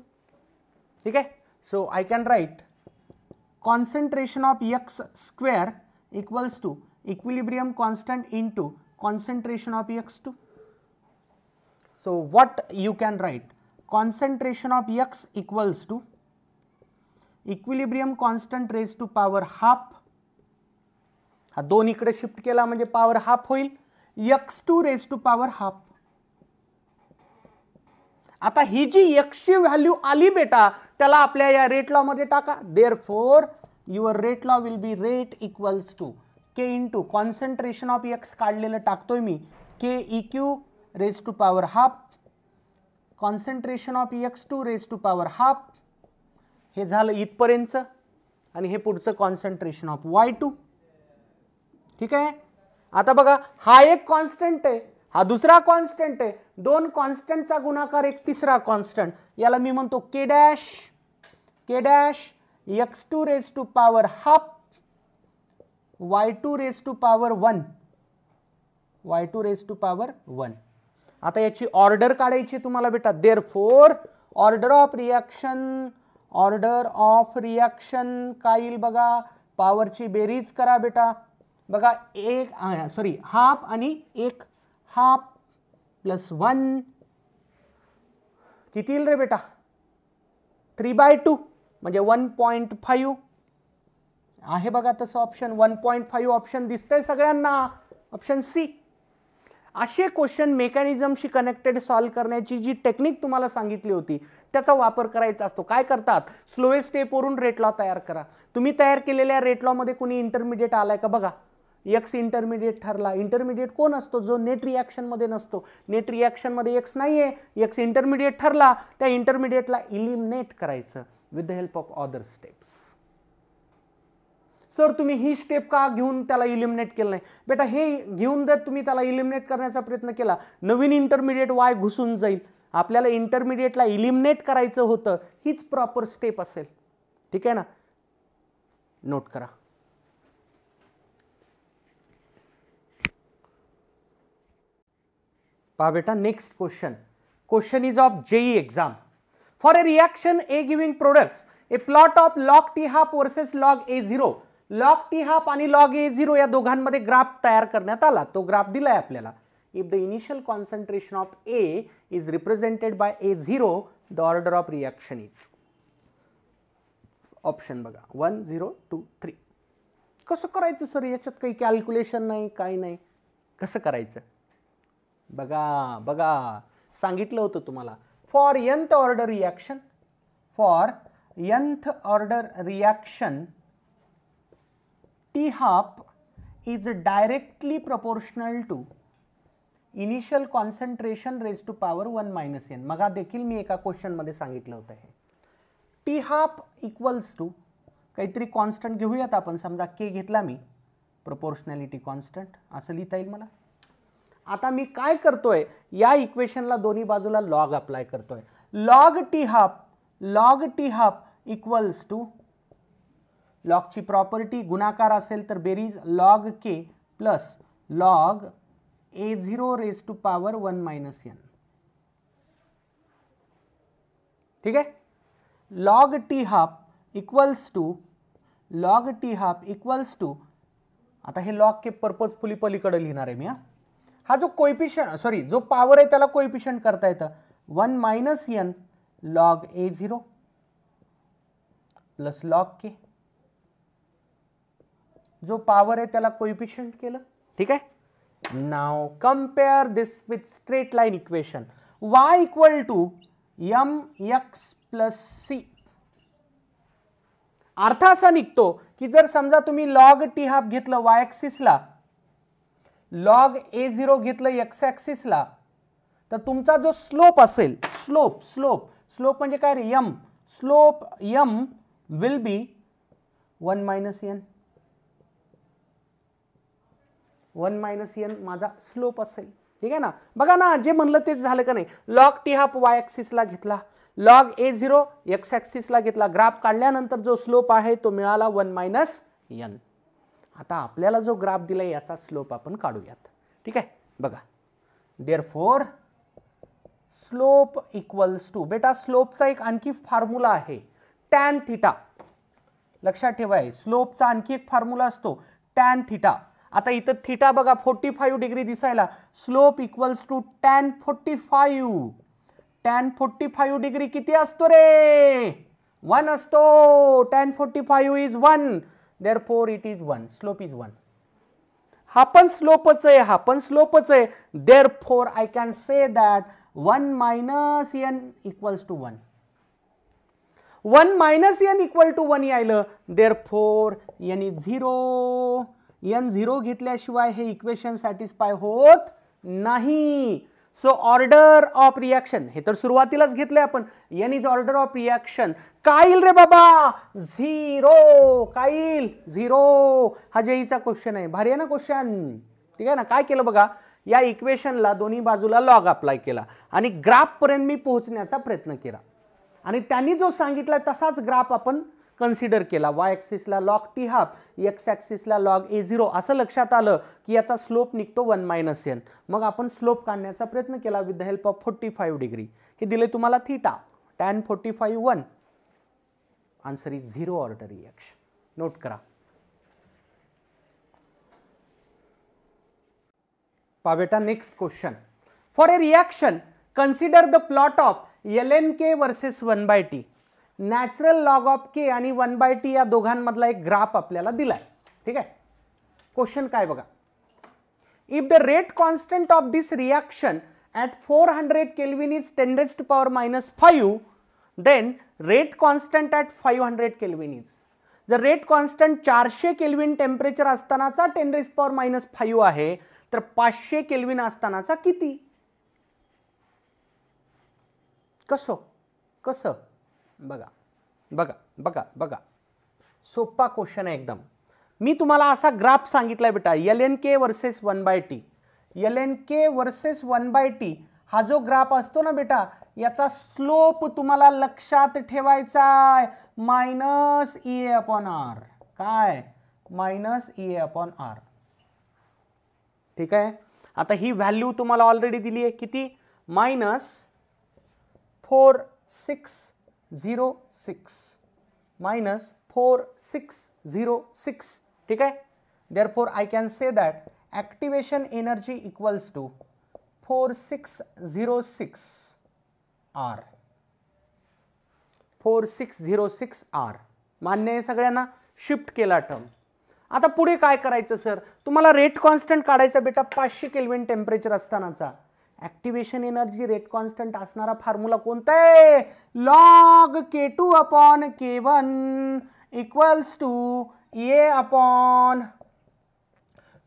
ठीक आहे. So I can write concentration of X square equals to equilibrium constant into concentration of x2. So what you can write? Concentration of x equals to equilibrium constant raise to power half. हा 2 इकडे shift केला म्हणजे power half होईल. x2 raise to power half. आता ही जी x ची value आली बेटा, त्याला आपल्या या रेट लॉ मध्ये टाका. Therefore your rate law will be rate equals to k into concentration of x काढलेलं टाकतोय मी, k EQ raise to power half, concentration of x2 raise to power half. हे झालं इथपर्यंत, आणि हे पुढचं कॉन्सन्ट्रेशन ऑफ y2. ठीक आहे. आता बघा हा एक कॉन्स्टंट आहे, हा दुसरा कॉन्स्टंट आहे, 2 कॉन्स्टंटचा गुणाकार एक तिसरा कॉन्स्टंट, याला मी म्हणतो k dash. k dash x2 raise to power half, y2 raise to power 1, y2 raise to power 1. आता याची ऑर्डर काढायची तुम्हाला बेटा. देअरफॉर ऑर्डर ऑफ रिॲक्शन काय येईल बघा? पॉवरची बेरीज करा बेटा. बघा हाफ आणि 1, हाफ प्लस 1 किती येईल रे बेटा? 3/2 म्हणजे 1.5 आहे बघा तसं ऑप्शन. 1.5 ऑप्शन दिसतंय सगळ्यांना, ऑप्शन सी. असे क्वेश्चन मेकॅनिझमशी कनेक्टेड सॉल्व्ह करण्याची जी टेक्निक तुम्हाला सांगितली होती त्याचा वापर करायचा असतो. काय करतात? स्लोएस्ट स्टेपवरून रेट लॉ तयार करा. तुम्ही तयार केलेल्या रेट लॉ मध्ये कुणी इंटरमिडिएट आलाय का बघा? एक्स इंटरमिडिएट ठरला. इंटरमिडिएट कोण असतो? जो नेट रिॲक्शन मध्ये नसतो. नेट रिॲक्शन मध्ये एक्स नाहीये, एक्स इंटरमिडिएट ठरला, त्या इंटरमिडिएटला इलिमिनेट करायचं with the help of other steps. Sir तुम्ही ही स्टेप का घेऊन त्याला इलिमिनेट केलं नाही? बेटा हे घेऊन जर तुम्ही त्याला इलिमिनेट करण्याचा प्रयत्न केला, नवीन इंटरमिडिएट वाय घुसून जाईल. आपल्याला इंटरमिडिएटला इलिमिनेट करायचं होतं, हीच प्रॉपर स्टेप असेल. ठीक आहे ना. नोट करा. पहा बेटा next question is of JEE exam. For a reaction A giving products A plot of log t half versus log A0. log t half आणि log A0 या दोघांमध्ये ग्राफ तयार करण्यात आला. तो ग्राफ दिलाय आपल्याला. If the initial concentration of A is represented by A0, the order of reaction is. Option बघा 1 0 2 3. कसं करायचं सर? याच्यात काही कॅल्क्युलेशन नाही, काही नाही. कसं करायचं बघा सांगितलं होतं तुम्हाला. For nth order reaction T half is directly proportional to initial concentration raised to power 1 minus n. मगा देखील मी एका क्वेश्चन मध्ये सांगितलं होतं हे. T half इक्वल्स टू काहीतरी कॉन्स्टंट घेऊयात आपण. समजा k घेतला मी, प्रोपोर्शनॅलिटी कॉन्स्टंट असं लिहिता येईल मला. आता मी काय करतोय, या इक्वेशनला दोन्ही बाजूला लॉग अप्लाय करतोय. Log T half equals to, लॉगची प्रॉपर्टी गुणाकार असेल तर बेरीज log K plus log A0 raise to power 1 minus n. ठीक आहे. Log T half equals to आता हे लॉग के पर्पजफुली पलीकडे लिहिणार आहे मी हा जो कोएफिशियंट सॉरी जो पॉवर आहे त्याला कोएफिशियंट करता येतं 1 minus n log a0 plus log K जो पॉवर आहे त्याला कोएफिशियंट केलं ठीक आहे. Now compare this with straight line equation y equal to mx plus c. अर्थ असा निघतो की जर समजा तुम्ही लॉग टी हाफ घेतलं y ॲक्सिसला लॉग a0 घेतलं x ॲक्सिसला तर तुमचा जो स्लोप असेल स्लोप म्हणजे काय रे m slope m will be 1 minus n 1 minus n माझा स्लोप असेल ठीक आहे ना. बघा ना जे म्हणलं तेच झालं का नाही. लॉग टी हाफ y ॲक्सिसला घेतला लॉग a0 x ॲक्सिसला घेतला ग्राफ काढल्यानंतर जो स्लोप आहे तो मिळाला 1 मायनस n. आता आपल्याला जो ग्राफ दिलाय याचा स्लोप आपण काढूयात ठीक आहे. बघा देअरफॉर स्लोप इक्वल्स टू बेटा स्लोपचा एक आणखी फॉर्म्युला आहे टॅन थीटा. लक्षात ठेवा स्लोपचा आणखी एक फॉर्म्युला असतो टॅन थीटा. आता इथं थीटा बघा 45 डिग्री दिसायला slope equals to tan 45. Tan 45 degree किती असतो रे 1 असतो. Tan 45 is 1 therefore it is 1 slope is 1. हा पण स्लोपच आहे therefore I can say that 1 minus n equals to 1. 1 minus n equal to 1 यायलं देअरफॉर n इज 0. n 0 घेतल्याशिवाय हे इक्वेशन सॅटिस्फाय होत नाही. सो ऑर्डर ऑफ रिएक्शन हे तर सुरुवातीलाच घेतले आपण n is order of reaction काय येईल रे बाबा 0 काय येईल 0. हा जेईचा क्वेश्चन आहे भारी आहे ना क्वेश्चन ठीक आहे ना. काय केलं बघा या इक्वेशनला दोन्ही बाजूला लॉग अप्लाय केला आणि ग्राफ पर्यंत मी पोहोचण्याचा प्रयत्न केला आणि त्यांनी जो सांगितला तसाच ग्राफ आपण कन्सिडर केला. y ॲक्सिसला लॉग टी हाफ x ॲक्सिसला लॉग a0 असं लक्षात आलं की याचा स्लोप निघतो 1 मायनस n. मग आपण स्लोप काढण्याचा प्रयत्न केला with the help of 45 degree. हे दिले तुम्हाला theta tan 45 1. Answer is 0 order reaction. Note करा. पहा बेटा next question. For a reaction consider the plot of ln versus 1/t. Natural log of k आणि 1/t या दोघांमधला एक ग्राफ आपल्याला दिलाय ठीक आहे. क्वेश्चन काय बघा. If the rate constant of this reaction at 400 kelvin is 10⁻⁵ then rate constant at 500 kelvin is. जर रेट कॉन्स्टंट 400 केल्विन टेम्परेचर असतानाचा 10⁻⁵ आहे तर 500 केल्विन असतानाचा किती. कसं बघा बघा बघा बघा सोपा क्वेश्चन आहे एकदम. मी तुम्हाला असा ग्राफ सांगितलाय बेटा ln versus 1/t. ln versus 1/t हा जो ग्राफ असतो ना बेटा याचा स्लोप तुम्हाला लक्षात ठेवायचा आहे मायनस e/r. काय मायनस e/r ठीक आहे. आता ही व्हॅल्यू तुम्हाला ऑलरेडी दिली आहे किती -4606 -4606 ठीक आहे. Therefore I can say that activation energy equals to 4606 R. 4606 R मान्य आहे सगळ्यांना. शिफ्ट केला टर्म. आता पुढे काय करायचं सर तुम्हाला रेट कॉन्स्टंट काढायचा बेटा 500 केल्विन टेम्परेचर असतानाचा. ॲक्टिवेशन एनर्जी रेट कॉन्स्टंट असणारा फॉर्म्युला कोणता आहे log k2 upon k1 equals to a upon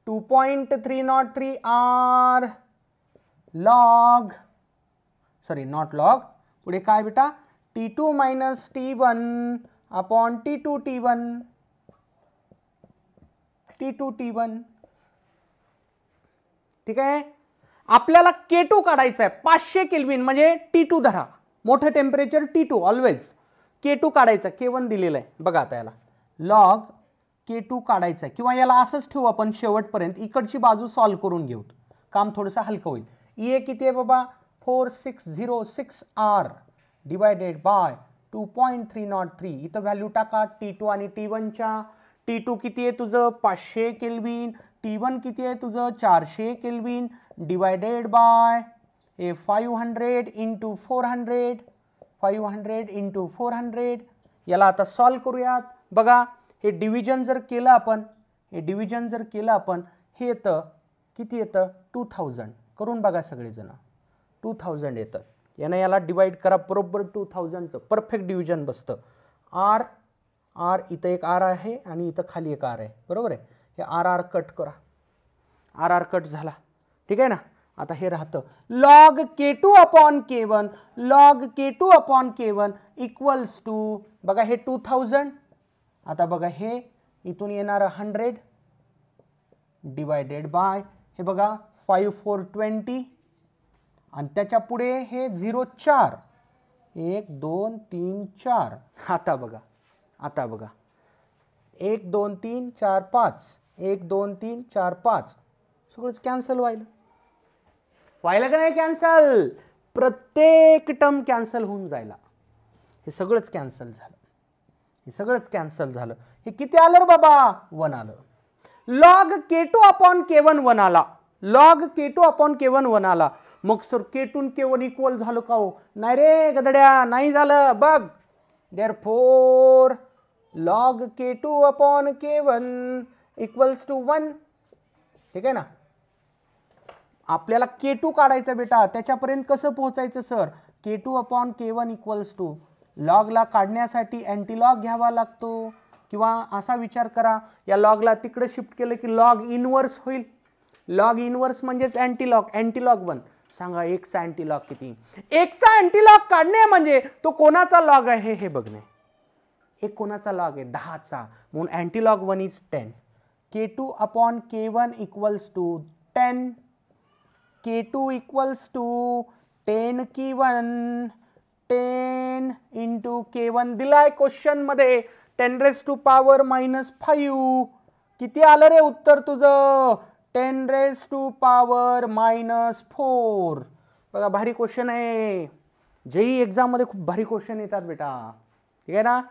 2.303 R log sorry not log पुढे काय बेटा t2 minus t1 upon t2 t1 ठीक आहे. आपल्याला K2 काढायचा आहे 500 केल्विन म्हणजे T2 धरा मोठं टेम्परेचर T2 ऑलवेज. K2 काढायचा K1 दिलेला आहे बघा. आता याला लॉग K2 काढायचा आहे किंवा याला असंच ठेवू आपण शेवटपर्यंत इकडची बाजू सॉल्व्ह करून घेऊ काम थोडंसं हलकं होईल. E किती आहे बाबा 4606 R डिवायडेड बाय 2.303. इथं व्हॅल्यू टाका T2 आणि T1च्या. T2 किती आहे तुझं 500 केल्विन, T1 किती आहे तुझं 400 kelvin, divided by 500 into 400, 500 into 400. याला आता सॉल्व करूयात. बघा हे डिव्हिजन जर केलं आपण, हे येतं किती येतं 2000. करून बघा सगळेजण, 2000 येतं. यानं याला डिवाइड करा, बरोबर 2000चं परफेक्ट डिव्हिजन बसतं. आर इथं एक आर आहे आणि इथं खाली एक आर आहे, बरोबर आहे. हे आर कट करा, आर कट झाला, ठीक आहे ना. आता हे राहतं log K2 upon K1, log K2 upon K1 equals to, बघा हे 2000. आता बघा हे इथून येणार 100 डिवायडेड बाय हे बघा 5420 आणि त्याच्या पुढे हे 0 4, 1 2 3 4. आता बघा 1 2 3 4 5, 1 2 3 4 5 सगळंच कॅन्सल व्हायला का नाही कॅन्सल. प्रत्येक टर्म कॅन्सल होऊन जायला. हे सगळंच कॅन्सल झालं. हे किती आलं रे बाबा 1 आलं. लॉग K2 अपॉन K1 1 आला, लॉग K2 अपॉन K1 1 आला. मग सर K2 आणि K1 इक्वल झालं का हो? नाही रे गदड्या, नाही झालं. बघ therefore log K2 upon K1 equals to 1. ठीक आहे ना. आपल्याला K2 काढायचा बेटा, त्याच्यापर्यंत कसं पोहोचायचं सर? K2 upon K1 equals to, लॉगला काढण्यासाठी अँटीलॉग घ्यावा लागतो, किंवा असा विचार करा या लॉगला तिकडे शिफ्ट केलं की लॉग इनवर्स होईल. लॉग इनवर्स म्हणजेच अँटीलॉग. अँटीलॉग 1 सांगा, 1चा अँटीलॉग किती? 1चा अँटीलॉग काढणे म्हणजे तो कोणाचा लॉग आहे हे बघणे. एक कोणाचा लॉग आहे 10चा, म्हणून antilog 1 is 10. K2 upon K1 equals to 10. K2 equals to 10 K1, 10 into K1 दिलाय क्वेश्चन मध्ये 10⁻⁻5. किती आलं रे उत्तर तुझं? 10⁻⁻4. बघा भारी क्वेश्चन आहे. जेई एक्झाम मध्ये खूप भारी क्वेश्चन येतात बेटा, ठीक आहे ना.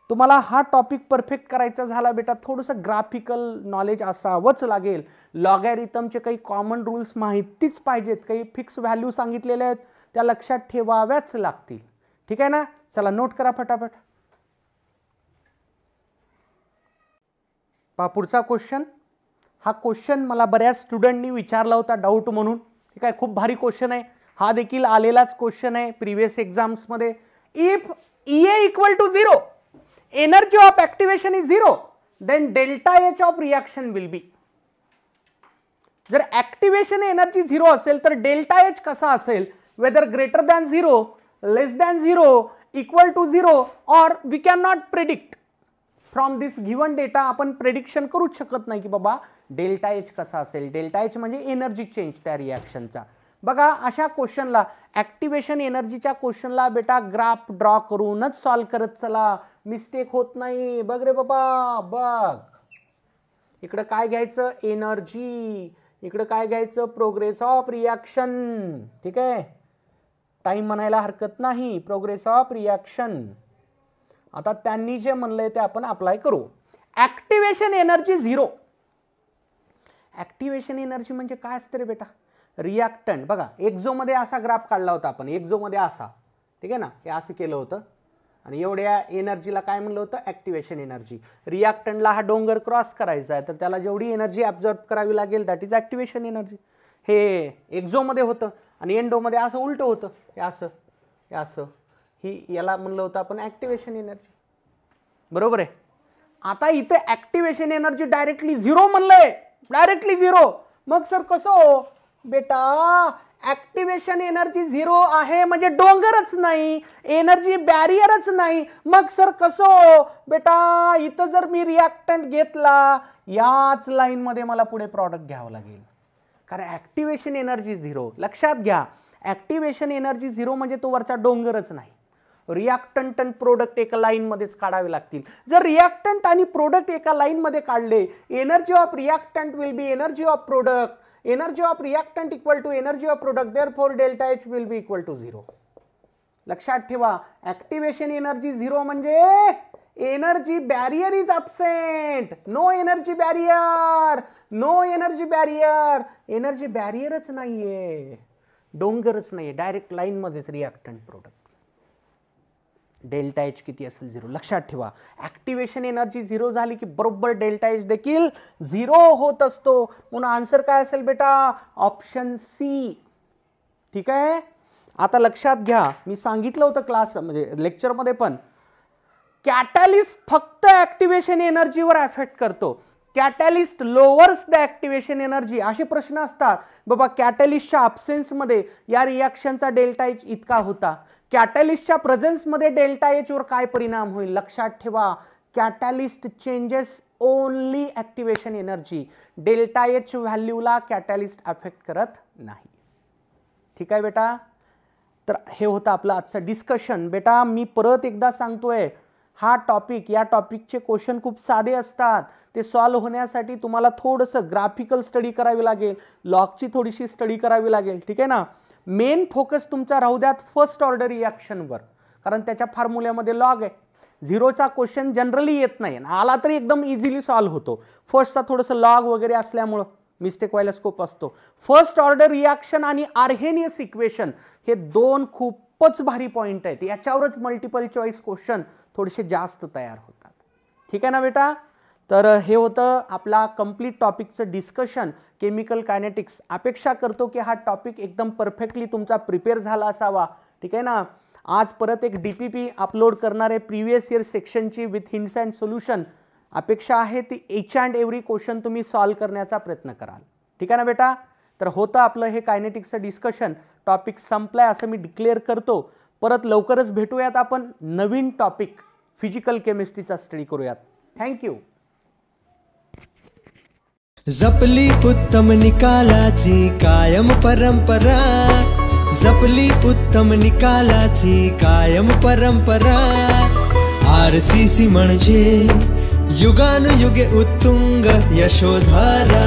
तुम्हाला हा टॉपिक परफेक्ट करायचा झाला बेटा, थोडंसं ग्राफिकल नॉलेज असावंच लागेल. लॉगॅरिथमचे काही कॉमन रूल्स माहितीच पाहिजेत, काही फिक्स व्हॅल्यू सांगितलेले आहेत त्या लक्षात ठेवाव्याच लागतील, ठीक आहे ना. चला नोट करा फटाफट. पहा पुढचा क्वेश्चन. हा क्वेश्चन मला बऱ्याच स्टुडंटनी विचारला होता डाऊट म्हणून, ठीक आहे. खूप भारी क्वेश्चन आहे. हा देखील आलेलाच क्वेश्चन आहे प्रिव्हियस एक्झाम्स मध्ये. If EA equal to 0, energy of activation is 0, then delta H of reaction will be. जर ऍक्टिव्हेशन एनर्जी 0 असेल तर डेल्टा H कसा असेल? Whether greater than 0, less than 0, equal to 0, or we can not predict from this given data. आपण prediction करूच शकत नाही की बाबा डेल्टा H कसा असेल. डेल्टा H म्हणजे एनर्जी चेंज त्या रिॲक्शनचा. बघा अशा क्वेश्चनला, ऍक्टिव्हेशन एनर्जीच्या क्वेश्चनला बेटा ग्राफ ड्रॉ करूनच सॉल्व करत चला, मिस्टेक होत नाही. बघ रे बाबा, बघ इकडे काय घ्यायचं? एनर्जी. इकडे काय घ्यायचं? Progress of reaction. ठीक आहे, टाइम म्हणायला हरकत नाही. Progress of reaction. आता त्यांनी जे म्हणलंय ते आपण अप्लाय करू. Activation energy 0. ऍक्टिव्हेशन एनर्जी म्हणजे काय असतं रे बेटा? रिॲक्टंट. बघा एक्झो मध्ये असा ग्राफ काढला होता आपण, एक्झो मध्ये असा, ठीक आहे ना. हे असं केलं होतं आणि एवढ्या एनर्जीला काय म्हणलं होतं? Activation energy. रिॲक्टंटला हा डोंगर क्रॉस करायचा आहे तर त्याला जेवढी एनर्जी ॲब्झॉर्ब करावी लागेल दॅट इज ऍक्टिव्हेशन एनर्जी. हे एक्झो मध्ये होतं आणि एंडो मध्ये असं उलट होतं, हे असं, हे असं. ही याला म्हणलं होतं आपण ऍक्टिव्हेशन एनर्जी, बरोबर आहे. आता इथे ऍक्टिव्हेशन एनर्जी डायरेक्टली 0 म्हणलंय, डायरेक्टली 0. मग सर कसं हो बेटा? ऍक्टिव्हेशन एनर्जी 0 आहे म्हणजे डोंगरच नाही, एनर्जी बॅरियरच नाही. मग सर कसं हो बेटा? इथं जर मी रिॲक्टंट घेतला, याच लाईन मध्ये मला पुढे प्रॉडक्ट घ्यावं लागेल, कारण ऍक्टिव्हेशन एनर्जी 0. लक्षात घ्या, ऍक्टिव्हेशन एनर्जी 0 म्हणजे तो वरचा डोंगरच नाही. रिॲक्टंट आणि प्रोडक्ट एका लाईन मध्येच काढावे लागतील. जर रिॲक्टंट आणि प्रोडक्ट एका लाईन मध्ये काढले, energy of reactant will be energy of product, energy of reactant equal to energy of product, therefore delta H will be equal to 0. लक्षात ठेवा, ऍक्टिव्हेशन एनर्जी 0 म्हणजे energy barrier is absent. No energy barrier, no energy barrier. Energy बॅरियरच नाहीये, डोंगरच नाहीये, direct line मध्येच reactant product. Delta H किती असेल 0. लक्षात ठेवा, ऍक्टिव्हेशन एनर्जी 0 झाली की बरोबर डेल्टा एच देखील 0 होत असतो. म्हणून आन्सर काय असेल बेटा, ऑप्शन सी. ठीक आहे. आता लक्षात घ्या, मी सांगितलं होतं क्लास म्हणजे लेक्चरमध्ये पण, कॅटॅलिस्ट फक्त ऍक्टिव्हेशन एनर्जीवर अफेक्ट करतो. Catalyst lowers the activation energy. असे प्रश्न असतात बाबा, कॅटॅलिस्टच्या अब्सेन्समध्ये या रिॲक्शनचा डेल्टा एच इतका होता, कॅटॅलिस्टच्या प्रेझेन्समध्ये डेल्टा एच वर काय परिणाम होईल. लक्षात ठेवा, catalyst changes only activation energy. Delta H व्हॅल्यूला कॅटॅलिस्ट अफेक्ट करत नाही. ठीक आहे बेटा. तर हे होतं आपलं आजचं डिस्कशन. बेटा मी परत एकदा सांगतोय, हा टॉपिक, या टॉपिकचे क्वेश्चन खूप साधे असतात. ते सॉल्व्ह होण्यासाठी तुम्हाला थोडंसं ग्राफिकल स्टडी करावी लागेल, लॉगची थोडीशी स्टडी करावी लागेल. ठीक आहे ना. मेन फोकस तुमचा राहू द्यात फर्स्ट ऑर्डर रिॲक्शनवर, कारण त्याच्या फॉर्म्युल्यामध्ये लॉग आहे. 0चा क्वेश्चन जनरली येत नाही, आला तरी एकदम इझिली सॉल्व्ह होतो. फर्स्टचा थोडंसं लॉग वगैरे असल्यामुळं मिस्टेक व्हायला स्कोप असतो. फर्स्ट ऑर्डर रिॲक्शन आणि आर्हेनियस इक्वेशन हे 2 खूपच भारी पॉईंट आहेत. याच्यावरच मल्टिपल चॉईस क्वेश्चन थोडेसे जास्त तयार होतात. ठीक आहे ना बेटा. तर हे होतं आपला कंप्लीट टॉपिकचं डिस्कशन, केमिकल कायनेटिक्स. अपेक्षा करतो की हा टॉपिक एकदम परफेक्टली तुमचा प्रिपेअर झाला असावा. ठीक आहे ना. आज परत एक DPP अपलोड करणार आहे प्रिव्हियस इयर सेक्शनची विथ हिंट्स अँड सोल्युशन. अपेक्षा आहे ती एच अँड एव्हरी क्वेश्चन तुम्ही सॉल्व्ह करण्याचा प्रयत्न कराल. ठीक आहे ना बेटा. तर होतं आपलं हे कायनेटिक्सचं डिस्कशन. टॉपिक संपलाय असं मी डिक्लेअर करतो. परत लवकरच भेटूयात आपण नवीन टॉपिक फिजिकल केमिस्ट्रीचा स्टडी करूयात. थँक्यू. जपली उत्तम निकालाची कायम परंपरा, जपली उत्तम निकालाची कायम परंपरा. RCC म्हणजे युगानुयुगे उत्तुंग यशोधारा.